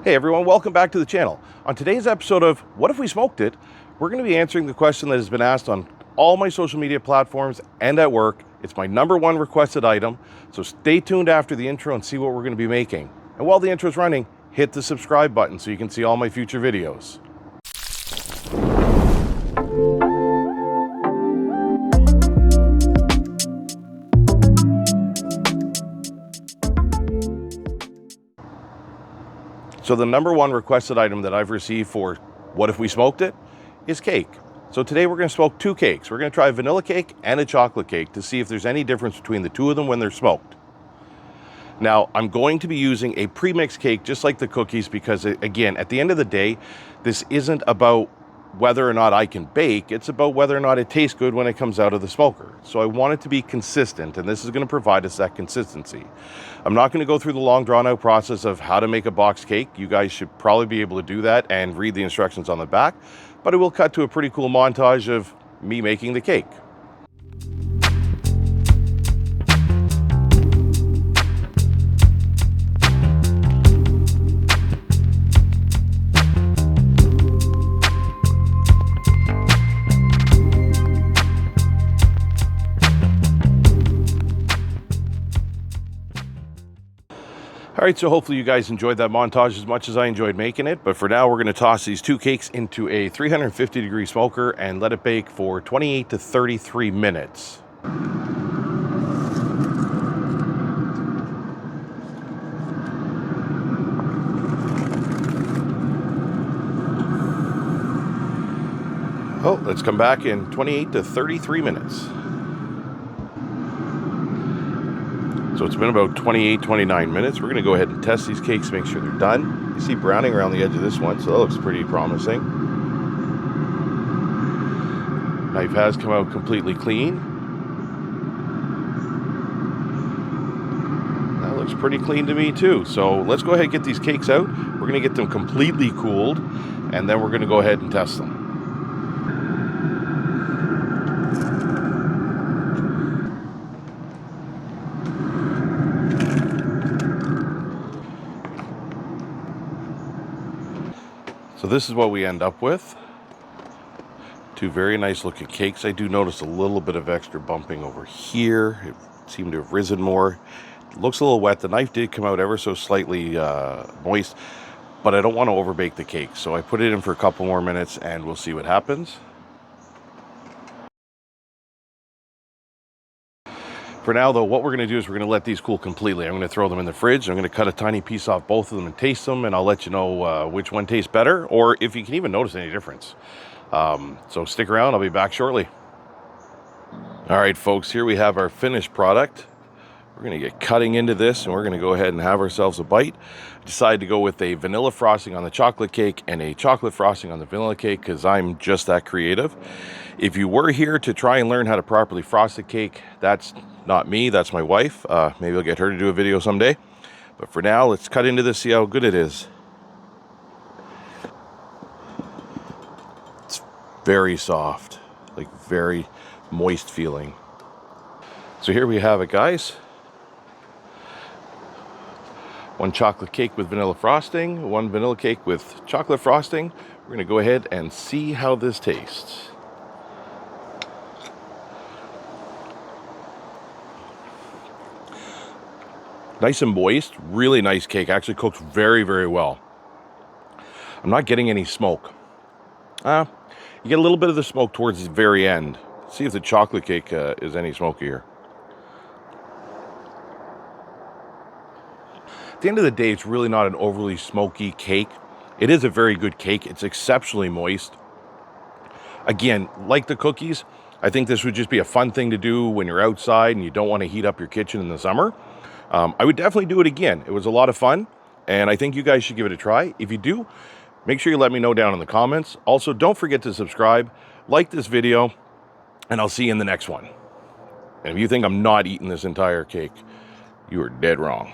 Hey everyone, welcome back to the channel. On today's episode of What If We Smoked It, we're going to be answering the question that has been asked on all my social media platforms and at work. It's my #1 requested item, so stay tuned after the intro and see what we're going to be making. And while the intro is running, hit the subscribe button so you can see all my future videos. So the #1 requested item that I've received for What If We Smoked It is cake. So today we're going to smoke two cakes. We're going to try a vanilla cake and a chocolate cake to see if there's any difference between the two of them when they're smoked. Now, I'm going to be using a pre-mixed cake just like the cookies because, again, at the end of the day, this isn't about whether or not I can bake. It's about whether or not it tastes good when it comes out of the smoker. So I want it to be consistent, and this is going to provide us that consistency. I'm not going to go through the long drawn-out process of how to make a box cake. You guys should probably be able to do that and read the instructions on the back, but I will cut to a pretty cool montage of me making the cake. All right, so hopefully you guys enjoyed that montage as much as I enjoyed making it. But for now, we're going to toss these two cakes into a 350-degree smoker and let it bake for 28 to 33 minutes. Oh, let's come back in 28 to 33 minutes. So it's been about 28, 29 minutes. We're going to go ahead and test these cakes, make sure they're done. You see browning around the edge of this one, so that looks pretty promising. Knife has come out completely clean. That looks pretty clean to me too. So let's go ahead and get these cakes out. We're going to get them completely cooled, and then we're going to go ahead and test them. So this is what we end up with. Two very nice looking cakes. I do notice a little bit of extra bumping over here. It seemed to have risen more. It looks a little wet. The knife did come out ever so slightly moist, but I don't want to overbake the cake. So I put it in for a couple more minutes and we'll see what happens. For now, though, what we're going to do is we're going to let these cool completely. I'm going to throw them in the fridge. I'm going to cut a tiny piece off both of them and taste them, and I'll let you know which one tastes better, or if you can even notice any difference. So stick around. I'll be back shortly. All right, folks, here we have our finished product. We're going to get cutting into this, and we're going to go ahead and have ourselves a bite. I decided to go with a vanilla frosting on the chocolate cake and a chocolate frosting on the vanilla cake because I'm just that creative. If you were here to try and learn how to properly frost a cake, that's not me, that's my wife. Maybe I'll get her to do a video someday. But for now, let's cut into this, see how good it is. It's very soft, like very moist feeling. So here we have it, guys. One chocolate cake with vanilla frosting, one vanilla cake with chocolate frosting. We're gonna go ahead and see how this tastes. Nice and moist, really nice cake. Actually cooks very, very well. I'm not getting any smoke. You get a little bit of the smoke towards the very end. See if the chocolate cake is any smokier. At the end of the day, it's really not an overly smoky cake. It is a very good cake. It's exceptionally moist. Again, like the cookies, I think this would just be a fun thing to do when you're outside and you don't want to heat up your kitchen in the summer. I would definitely do it again. It was a lot of fun, and I think you guys should give it a try. If you do, make sure you let me know down in the comments. Also, don't forget to subscribe, like this video, and I'll see you in the next one. And if you think I'm not eating this entire cake, you are dead wrong.